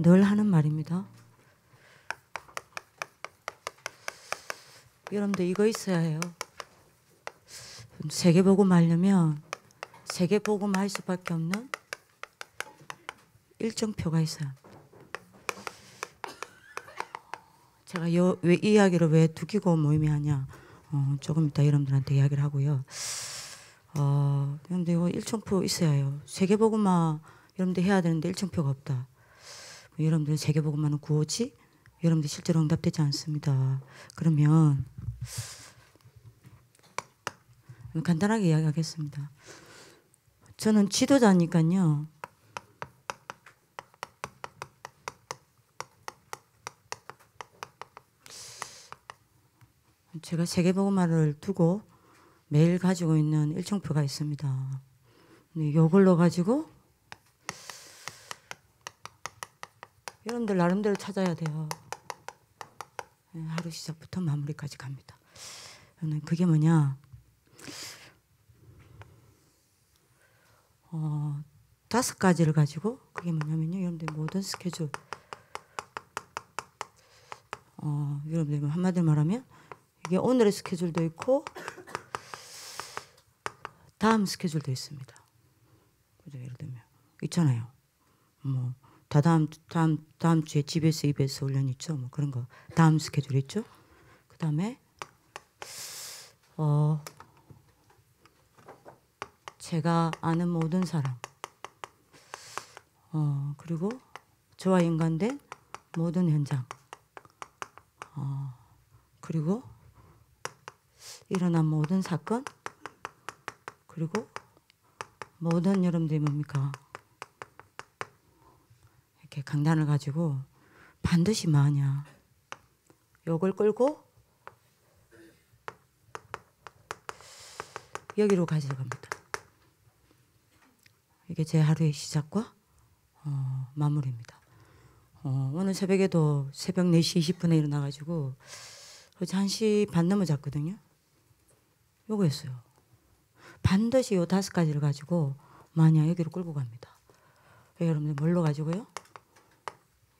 늘 하는 말입니다. 여러분들 이거 있어야 해요. 세계복음 하려면 세계복음 할 수밖에 없는 일정표가 있어요. 제가 왜 이 이야기를 왜 두기고 모임이 하냐 조금 이따 여러분들한테 이야기를 하고요. 여러분들 이거 일정표 있어야 해요. 세계복음화 여러분들 해야 되는데 일정표가 없다. 여러분들 세계복음화는 구호지 여러분들 실제로 응답되지 않습니다. 그러면 간단하게 이야기하겠습니다. 저는 지도자니까요. 제가 세계복음화를 두고 매일 가지고 있는 일정표가 있습니다. 이걸로 가지고 여러분들 나름대로 찾아야 돼요. 하루 시작부터 마무리까지 갑니다. 그게 뭐냐? 5가지를 가지고 그게 뭐냐면요. 여러분들 모든 스케줄 여러분들 한마디로 말하면 이게 오늘의 스케줄도 있고 다음 스케줄도 있습니다. 그죠? 예를 들면 있잖아요. 뭐 다음 주에 GBS, EBS 훈련 있죠. 뭐 그런 거 다음 스케줄 있죠. 그 다음에 제가 아는 모든 사람 그리고 저와 연관된 모든 현장 그리고 일어난 모든 사건 그리고 모든 여러분들이 뭡니까 이렇게 강단을 가지고 반드시 뭐하냐 요걸 끌고 여기로 가져갑니다. 이게 제 하루의 시작과 마무리입니다. 오늘 새벽에도 새벽 4시 20분에 일어나가지고 어제 1시 반 넘어 잤거든요. 요거였어요. 반드시 요 5가지를 가지고 마냐 여기로 끌고 갑니다. 여러분들 뭘로 가지고요?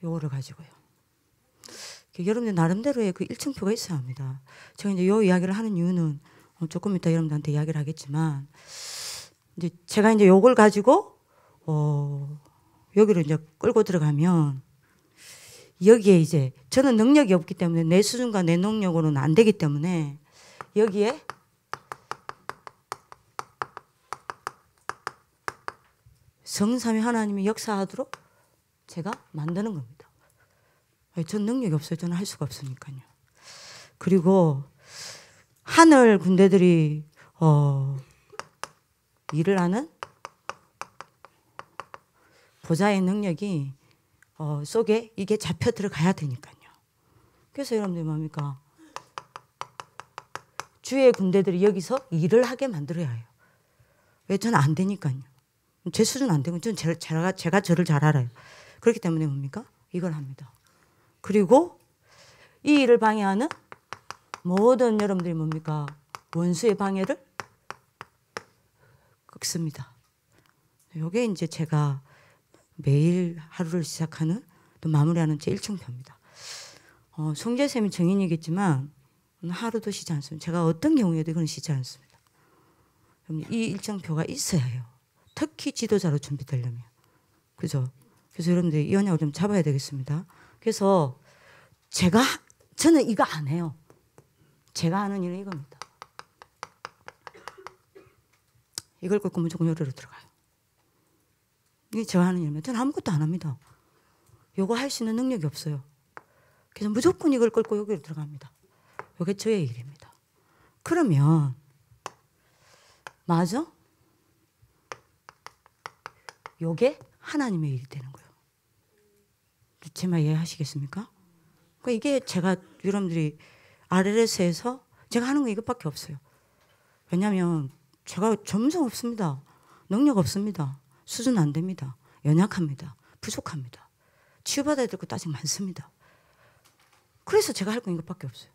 요거를 가지고요. 여러분들 나름대로의 그 일정표가 있어야 합니다. 제가 이제 요 이야기를 하는 이유는 조금 이따 여러분들한테 이야기를 하겠지만 이제 제가 이제 요걸 가지고 여기로 이제 끌고 들어가면 여기에 이제 저는 능력이 없기 때문에 내 수준과 내 능력으로는 안 되기 때문에 여기에 성삼위 하나님이 역사하도록 제가 만드는 겁니다. 전 능력이 없어요. 저는 할 수가 없으니까요. 그리고 하늘 군대들이 일을 하는 보좌의 능력이 속에 이게 잡혀 들어가야 되니까요. 그래서 여러분들 뭡니까? 주의 군대들이 여기서 일을 하게 만들어야 해요. 왜? 저는 안 되니까요. 제 수준 안 되고 저는 제가 저를 잘 알아요. 그렇기 때문에 뭡니까? 이걸 합니다. 그리고 이 일을 방해하는 모든 여러분들이 뭡니까? 원수의 방해를 꺾습니다. 이게 이제 제가 매일 하루를 시작하는 또 마무리하는 제 일정표입니다. 송재쌤이 정인이겠지만 하루도 쉬지 않습니다. 제가 어떤 경우에도 이건 쉬지 않습니다. 이 일정표가 있어야 해요. 특히 지도자로 준비되려면. 그죠? 그래서 여러분들 이 언약을 좀 잡아야 되겠습니다. 그래서 저는 이거 안 해요. 제가 하는 일은 이겁니다. 이걸 끌고 무조건 요리로 들어가요. 이게 제가 하는 일이면 저는 아무것도 안 합니다. 요거 할 수 있는 능력이 없어요. 그래서 무조건 이걸 끌고 여기로 들어갑니다. 요게 저의 일입니다. 그러면 맞아? 요게 하나님의 일이 되는 거예요. 제 말 이해하시겠습니까? 그러니까 이게 제가 여러분들이 RLS에서 제가 하는 거 이것밖에 없어요. 왜냐하면 제가 전문성 없습니다. 능력 없습니다. 수준 안 됩니다. 연약합니다. 부족합니다. 치유받아야 될 것도 아직 많습니다. 그래서 제가 할 건 이것밖에 없어요.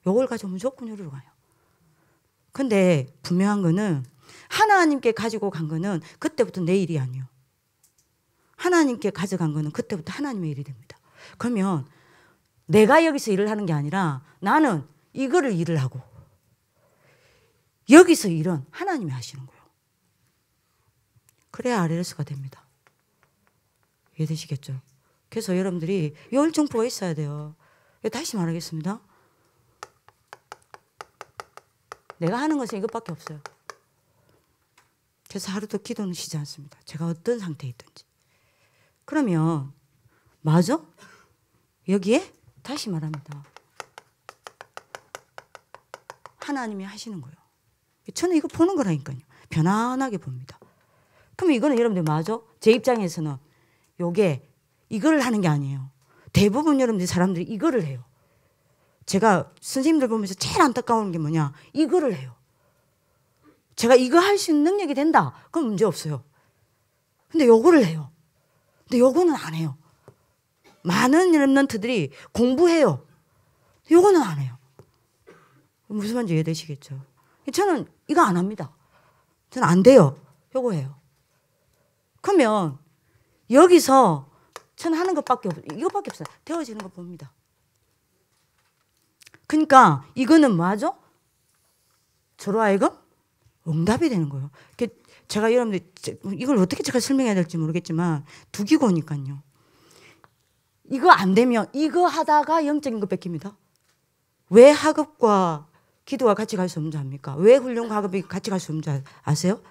요걸 가지고 무조건 요리로 가요. 근데 분명한 거는 하나님께 가지고 간 거는 그때부터 내 일이 아니에요. 하나님께 가져간 거는 그때부터 하나님의 일이 됩니다. 그러면 내가 여기서 일을 하는 게 아니라 나는 이거를 일을 하고 여기서 일은 하나님이 하시는 거예요. 그래야 아레스가 됩니다. 이해되시겠죠? 그래서 여러분들이 열정포가 있어야 돼요. 다시 말하겠습니다. 내가 하는 것은 이것밖에 없어요. 그래서 하루도 기도는 쉬지 않습니다. 제가 어떤 상태에 있든지. 그러면 맞아? 여기에 다시 말합니다. 하나님이 하시는 거예요. 저는 이거 보는 거라니까요. 편안하게 봅니다. 그러면 이거는 여러분들 맞아? 제 입장에서는 요게 이거를 하는 게 아니에요. 대부분 여러분들 사람들이 이거를 해요. 제가 선생님들 보면서 제일 안타까운 게 뭐냐? 이거를 해요. 제가 이거 할 수 있는 능력이 된다. 그럼 문제 없어요. 근데 요거를 해요. 근데 요거는 안 해요. 많은 렘넌트들이 공부해요. 요거는 안 해요. 무슨 말인지 이해되시겠죠? 저는 이거 안 합니다. 저는 안 돼요. 요거 해요. 그러면 여기서 저는 하는 것밖에 없어요. 이것밖에 없어요. 되어지는 거 봅니다. 그러니까 이거는 뭐죠? 저로 하여금 응답이 되는 거예요. 제가 여러분들 이걸 어떻게 제가 설명해야 될지 모르겠지만 두기고니까요. 이거 안 되면 이거 하다가 영적인 거 뺏깁니다. 왜 학업과 기도가 같이 갈 수 없는 줄 압니까? 왜 훈련과 학업이 같이 갈 수 없는 줄 아세요?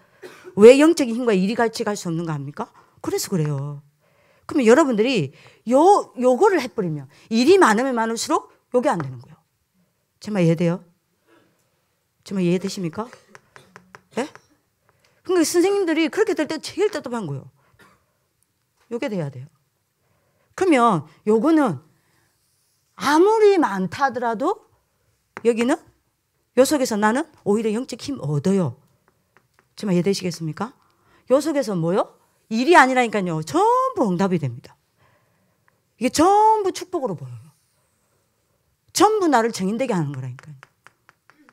왜 영적인 힘과 일이 같이 갈 수 없는 거 압니까? 그래서 그래요. 그러면 여러분들이 요거를 해버리면 일이 많으면 많을수록 요게 안 되는 거예요. 제 말 이해돼요? 제 말 이해되십니까? 예? 그러니까 선생님들이 그렇게 될 때 제일 답답한 거예요. 요게 돼야 돼요. 그러면 요거는 아무리 많다 하더라도 여기는 요 속에서 나는 오히려 영적 힘 얻어요. 제 말 이해되시겠습니까? 요 속에서 뭐요? 일이 아니라니까요. 전부 응답이 됩니다. 이게 전부 축복으로 보여요. 전부 나를 정인되게 하는 거라니까요.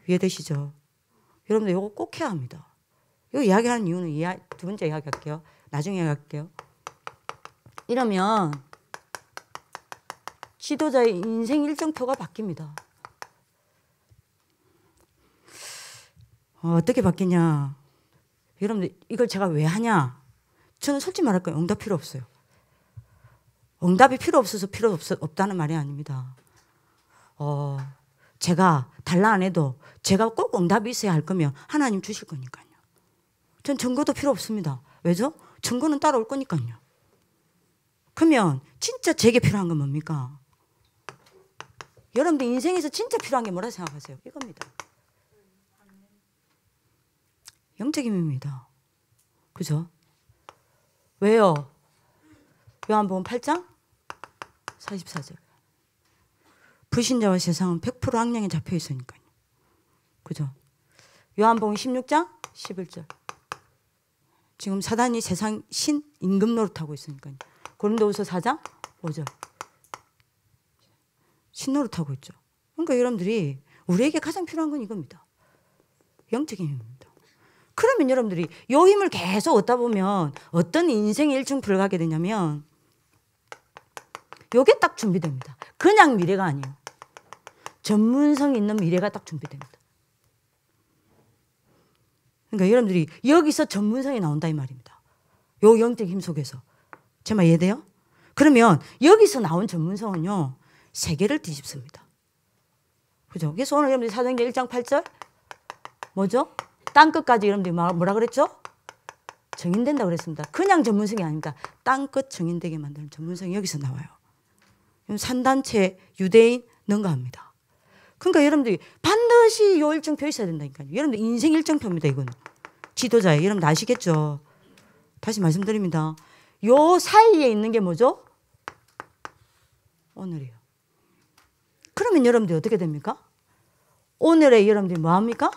이해되시죠? 여러분들 이거 꼭 해야 합니다. 이거 이야기하는 이유는 두 번째 이야기할게요. 나중에 이야기할게요. 이러면 지도자의 인생 일정표가 바뀝니다. 어떻게 바뀌냐? 여러분들 이걸 제가 왜 하냐? 저는 솔직히 말할 거예요. 응답 필요 없어요. 응답이 필요 없어서 없다는 말이 아닙니다. 제가 달라 안 해도 제가 꼭 응답이 있어야 할 거면 하나님 주실 거니까요. 전 증거도 필요 없습니다. 왜죠? 증거는 따라올 거니까요. 그러면 진짜 제게 필요한 건 뭡니까? 여러분들 인생에서 진짜 필요한 게 뭐라 생각하세요? 이겁니다. 영적인 힘입니다. 그죠? 왜요? 요한복음 8장 44절. 불신자와 세상은 100% 악령에 잡혀 있으니까요. 그죠? 요한복음 16장 11절. 지금 사단이 세상 신 임금 노릇하고 있으니까요. 고린도후서 4장 5절. 신 노릇하고 있죠. 그러니까 여러분들이 우리에게 가장 필요한 건 이겁니다. 영적인 힘입니다. 그러면 여러분들이 이 힘을 계속 얻다 보면 어떤 인생의 일정표를 가게 되냐면 이게 딱 준비됩니다. 그냥 미래가 아니에요. 전문성 있는 미래가 딱 준비됩니다. 그러니까 여러분들이 여기서 전문성이 나온다 이 말입니다. 요 영적 힘 속에서. 제 말 이해돼요? 그러면 여기서 나온 전문성은요. 세계를 뒤집습니다. 그죠? 그래서 오늘 여러분들이 사도행전 1장 8절 뭐죠? 땅끝까지 여러분들이 뭐라 그랬죠? 정인된다고 그랬습니다. 그냥 전문성이 아닙니다. 땅끝 정인되게 만드는 전문성이 여기서 나와요. 산단체 유대인 능가합니다. 그러니까 여러분들이 반드시 요 일정표 있어야 된다니까요. 여러분들 인생 일정표입니다. 이거는. 지도자예요. 여러분들 아시겠죠? 다시 말씀드립니다. 요 사이에 있는 게 뭐죠? 오늘이에요. 그러면 여러분들이 어떻게 됩니까? 오늘에 여러분들이 뭐합니까?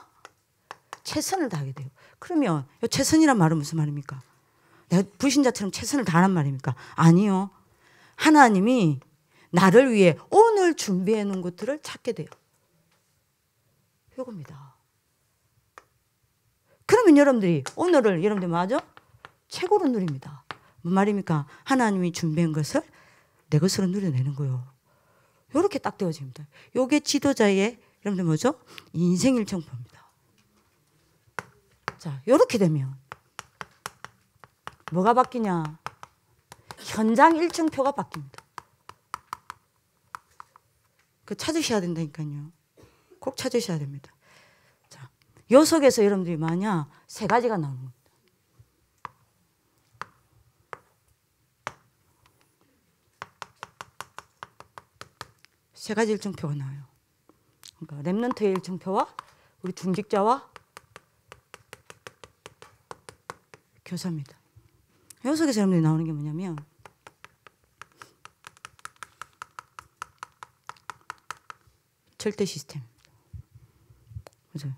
최선을 다하게 돼요. 그러면 이 최선이란 말은 무슨 말입니까? 내가 불신자처럼 최선을 다하란 말입니까? 아니요. 하나님이 나를 위해 오늘 준비해 놓은 것들을 찾게 돼요. 이겁니다. 그러면 여러분들이 오늘을 여러분들 맞아? 최고로 누립니다. 뭔 말입니까? 하나님이 준비한 것을 내 것으로 누려내는 거예요. 이렇게 딱 되어집니다. 이게 지도자의 여러분들 뭐죠? 인생 일정표입니다. 자, 이렇게 되면 뭐가 바뀌냐? 현장 일정표가 바뀝니다. 그 찾으셔야 된다니까요. 꼭 찾으셔야 됩니다. 자, 요 속에서 여러분들이 만약 세 가지가 나오는 겁니다. 세 가지 일정표가 나와요. 그러니까 렘넌트의 일정표와 우리 중직자와 교사입니다. 요 속에서 여러분들이 나오는 게 뭐냐면 절대 시스템입니다. 그죠?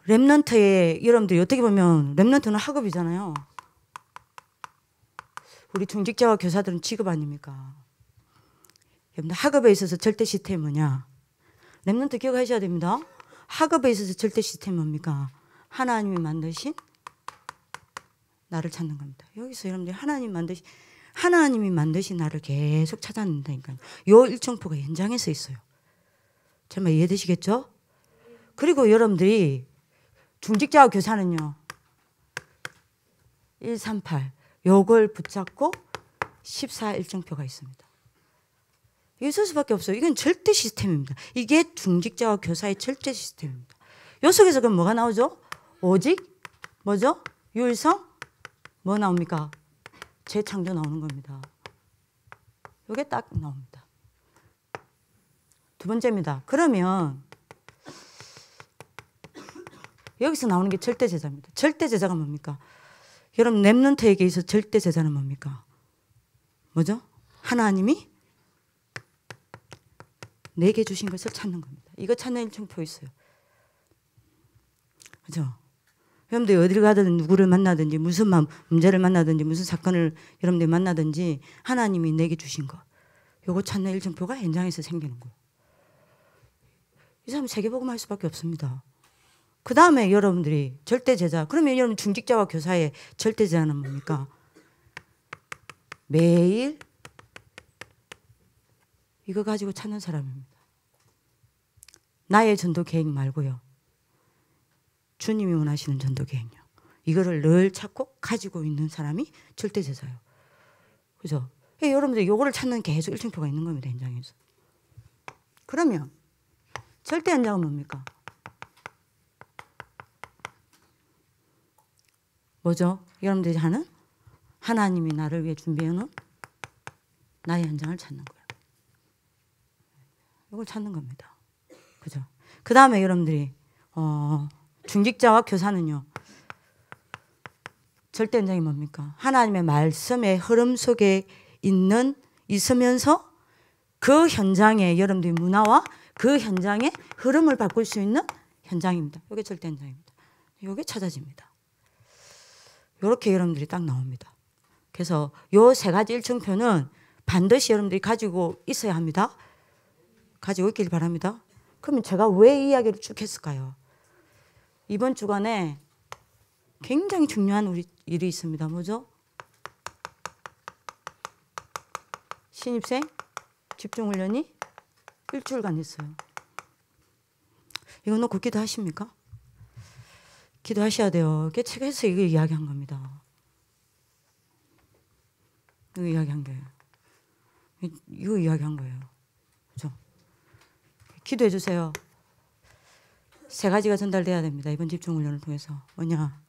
렘넌트의 여러분들이 어떻게 보면 렘넌트는 학업이잖아요. 우리 중직자와 교사들은 직업 아닙니까? 여러분들 학업에 있어서 절대 시스템이 뭐냐? 렘넌트 기억하셔야 됩니다. 학업에 있어서 절대 시스템이 뭡니까? 하나님이 만드신 나를 찾는 겁니다. 여기서 여러분들이 하나님이 만드신 나를 계속 찾아낸다니까요. 요 일정표가 현장에서 있어요. 정말 이해되시겠죠? 그리고 여러분들이 중직자와 교사는요. 138 요걸 붙잡고 14 일정표가 있습니다. 이게 있을 수밖에 없어요. 이건 절대 시스템입니다. 이게 중직자와 교사의 절대 시스템입니다. 요 속에서 그럼 뭐가 나오죠? 오직 뭐죠? 유일성 뭐 나옵니까? 재창조 나오는 겁니다. 이게 딱 나옵니다. 두 번째입니다. 그러면 여기서 나오는 게 절대 제자입니다. 절대 제자가 뭡니까? 여러분 렘넌트에게 있어서 절대 제자는 뭡니까? 뭐죠? 하나님이 내게 주신 것을 찾는 겁니다. 이거 찾는 일정표 있어요. 그죠? 여러분들 어디를 가든 누구를 만나든지 무슨 문제를 만나든지 무슨 사건을 여러분들이 만나든지 하나님이 내게 주신 것 요거 찾는 일정표가 현장에서 생기는 거예요. 이 사람 세계복음 할 수밖에 없습니다. 그 다음에 여러분들이 절대 제자 그러면 여러분 중직자와 교사의 절대 제자는 뭡니까? 매일 이거 가지고 찾는 사람입니다. 나의 전도 계획 말고요. 주님이 원하시는 전도 계획요. 이거를 늘 찾고 가지고 있는 사람이 절대 제자예요. 그죠? 여러분들 이거를 찾는 계속 일정표가 있는 겁니다. 현장에서. 그러면 절대 현장은 뭡니까? 뭐죠? 여러분들이 하는 하나님이 나를 위해 준비해놓은 나의 현장을 찾는 거예요. 이걸 찾는 겁니다. 그죠? 그 다음에 여러분들이 중직자와 교사는요. 절대 현장이 뭡니까? 하나님의 말씀의 흐름 속에 있으면서 그 현장에 여러분들이 문화와 그 현장의 흐름을 바꿀 수 있는 현장입니다. 이게 절대 현장입니다. 이게 찾아집니다. 이렇게 여러분들이 딱 나옵니다. 그래서 요 세 가지 일정표는 반드시 여러분들이 가지고 있어야 합니다. 가지고 있길 바랍니다. 그러면 제가 왜 이 이야기를 쭉 했을까요? 이번 주간에 굉장히 중요한 우리 일이 있습니다. 뭐죠? 신입생 집중훈련이 일주일간 있어요. 이거 놓고 기도하십니까? 기도하셔야 돼요. 이게 책에서 이거 이야기한 겁니다. 이거 이야기한 거예요. 이거 이야기한 거예요. 그죠? 기도해 주세요. 세 가지가 전달돼야 됩니다. 이번 집중훈련을 통해서. 뭐냐?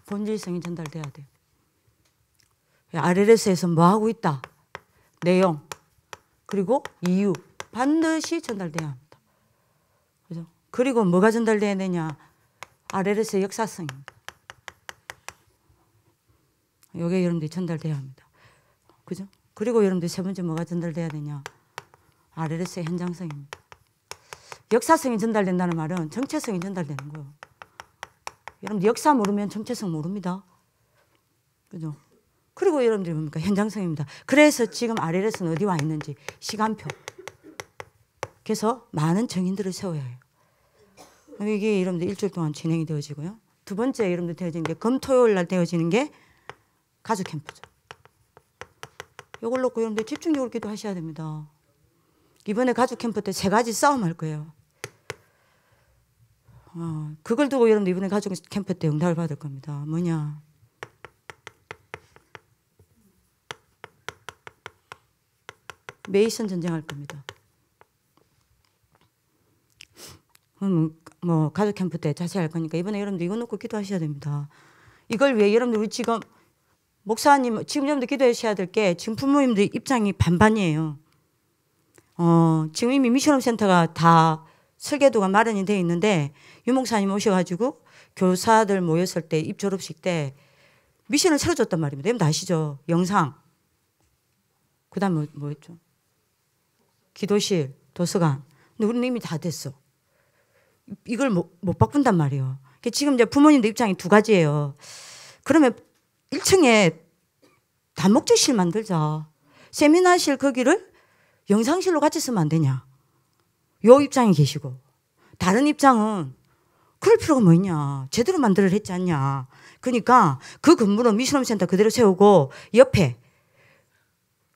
본질성이 전달돼야 돼요. RLS에서 뭐 하고 있다? 내용. 그리고 이유. 반드시 전달돼야 합니다. 그죠? 그리고 뭐가 전달돼야 되냐? RLS의 역사성입니다. 이게 여러분들이 전달돼야 합니다. 그죠? 그리고 여러분들 세 번째 뭐가 전달돼야 되냐? RLS의 현장성입니다. 역사성이 전달된다는 말은 정체성이 전달되는 거예요. 여러분들 역사 모르면 정체성 모릅니다. 그죠? 그리고 여러분들이 뭡니까? 현장성입니다. 그래서 지금 RLS는 어디 와 있는지 시간표. 그래서 많은 정인들을 세워야 해요. 이게 여러분들 일주일 동안 진행이 되어지고요. 두 번째 여러분들 되어지는 게 금토요일 날 되어지는 게 가족 캠프죠. 이걸 놓고 여러분들 집중적으로 기도하셔야 됩니다. 이번에 가족 캠프 때 3가지 싸움 할 거예요. 그걸 두고 여러분들 이번에 가족 캠프 때 응답을 받을 겁니다. 뭐냐? 메이슨 전쟁할 겁니다. 뭐 가족 캠프 때 자세히 할 거니까 이번에 여러분들 이거 놓고 기도하셔야 됩니다. 이걸 위해 여러분들 우리 지금 목사님 지금 여러분들 기도하셔야 될 게 지금 부모님들 입장이 반반이에요. 지금 이미 미션홈 센터가 다 설계도가 마련이 되어 있는데 유 목사님 오셔가지고 교사들 모였을 때 입 졸업식 때 미션을 차려줬단 말입니다. 여러분들 아시죠? 영상. 그 다음 뭐 했죠? 기도실, 도서관. 근데 우리는 이미 다 됐어. 이걸 못 바꾼단 말이에요. 지금 이제 부모님들 입장이 2가지예요. 그러면 1층에 다목적실 만들자. 세미나실 거기를 영상실로 같이 쓰면 안 되냐. 요 입장이 계시고 다른 입장은 그럴 필요가 뭐 있냐. 제대로 만들어 했지 않냐. 그러니까 그 건물은 미션홈 센터 그대로 세우고 옆에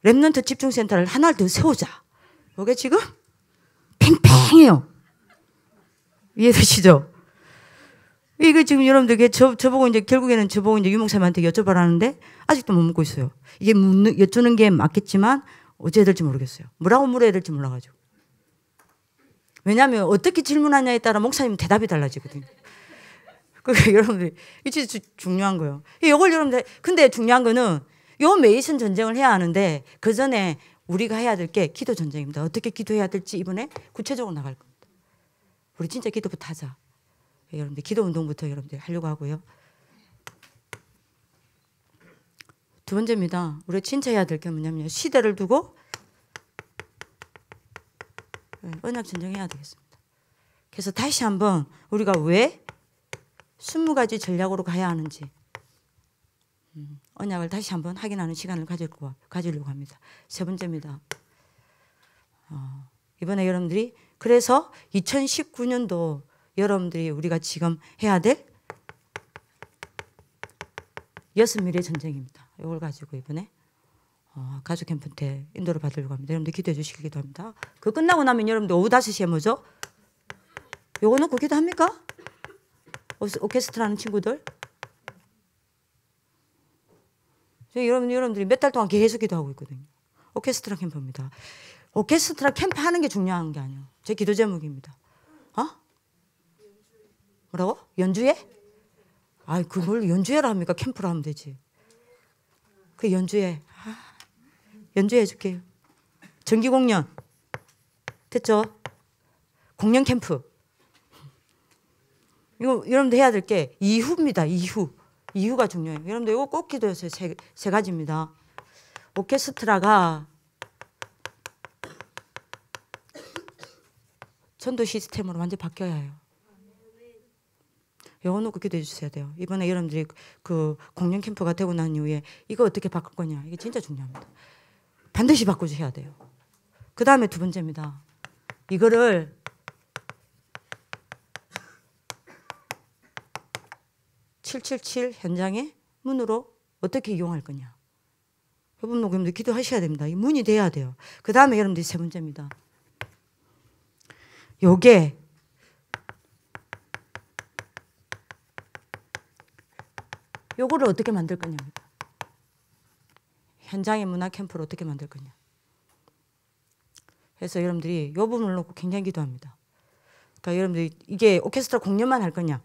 랩넌트 집중센터를 하나를 더 세우자. 이게 지금 팽팽해요. 이해되시죠? 이거 지금 여러분들 저보고 이제 결국에는 저보고 이제 유목사님한테 여쭤봐라는데 아직도 못 묻고 있어요. 이게 여쭈는 게 맞겠지만 어찌해야 될지 모르겠어요. 뭐라고 물어야 될지 몰라가지고. 왜냐하면 어떻게 질문하냐에 따라 목사님 대답이 달라지거든요. 그러니까 여러분들 이 진짜 중요한 거예요. 이걸 여러분들 근데 중요한 거는 요 메이슨 전쟁을 해야 하는데 그 전에 우리가 해야 될 게 기도 전쟁입니다. 어떻게 기도해야 될지 이번에 구체적으로 나갈 겁니다. 우리 진짜 기도부터 하자. 여러분들 기도 운동부터 여러분들 하려고 하고요. 2번째입니다. 우리가 진짜 해야 될 게 뭐냐면 시대를 두고 언약 전쟁해야 되겠습니다. 그래서 다시 한번 우리가 왜 20가지 전략으로 가야 하는지 언약을 다시 한번 확인하는 시간을 가지려고 합니다. 3번째입니다. 이번에 여러분들이 그래서 2019년도 여러분들이 우리가 지금 해야 될 6미래 전쟁입니다. 이걸 가지고 이번에 가족 캠프 때 인도를 받으려고 합니다. 여러분들 기도해 주시길 기도합니다. 그거 끝나고 나면 여러분들 오후 5시에 뭐죠? 요거 놓고 기도합니까? 오케스트라 하는 친구들? 여러분들이 몇 달 동안 계속 기도하고 있거든요. 오케스트라 캠프입니다. 오케스트라 캠프 하는 게 중요한 게 아니에요. 제 기도 제목입니다. 뭐라고? 연주회? 그걸 연주회라 합니까? 캠프라 하면 되지. 그 연주회. 연주회 해줄게요. 정기 공연. 됐죠? 공연 캠프. 이거 여러분들 해야 될 게 이후입니다. 이후가 중요해요. 여러분들 이거 꼭 기도하세요. 3가지입니다. 오케스트라가 전도 시스템으로 완전히 바뀌어야 해요. 이거 놓고 기도해 주셔야 돼요. 이번에 여러분들이 그 공연 캠프가 되고 난 이후에 이거 어떻게 바꿀 거냐. 이게 진짜 중요합니다. 반드시 바꿔주셔야 돼요. 그 다음에 2번째입니다. 이거를 (777) 현장의 문으로 어떻게 이용할 거냐. 여러분들 기도하셔야 됩니다. 이 문이 돼야 돼요. 그 다음에 여러분들이 3번째입니다. 요게 요거를 어떻게 만들 거냐입니다. 현장의 문화 캠프를 어떻게 만들 거냐. 그래서 여러분들이 요 부분을 놓고 굉장히 기도합니다. 그러니까 여러분들이 이게 오케스트라 공연만 할 거냐.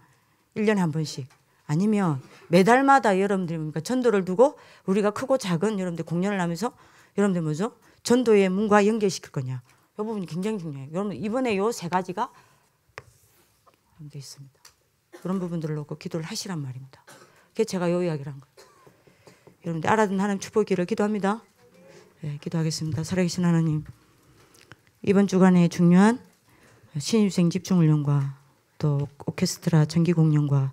1년에 한 번씩. 아니면 매달마다 여러분들이 뭡니까? 전도를 두고 우리가 크고 작은 여러분들 공연을 하면서 여러분들 뭐죠? 전도의 문과 연결시킬 거냐. 이 부분이 굉장히 중요해요. 여러분 이번에 요 3가지가 되어 있습니다. 그런 부분들을 놓고 기도를 하시란 말입니다. 그게 제가 요 이야기를 한 거예요. 여러분들 알아듣는 하나님 축복기를 기도합니다. 네, 기도하겠습니다. 살아계신 하나님, 이번 주간에 중요한 신입생 집중훈련과 또 오케스트라 정기공연과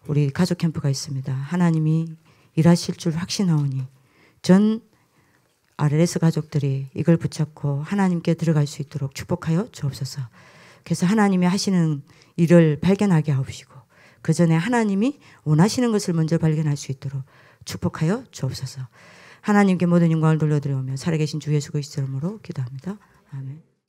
우리 가족 캠프가 있습니다. 하나님이 일하실 줄 확신하오니 전 RLS 가족들이 이걸 붙잡고 하나님께 들어갈 수 있도록 축복하여 주옵소서. 그래서 하나님이 하시는 일을 발견하게 하옵시고 그 전에 하나님이 원하시는 것을 먼저 발견할 수 있도록 축복하여 주옵소서. 하나님께 모든 영광을 돌려드리며 살아계신 주 예수 그리스도 이름으로 기도합니다. 아멘.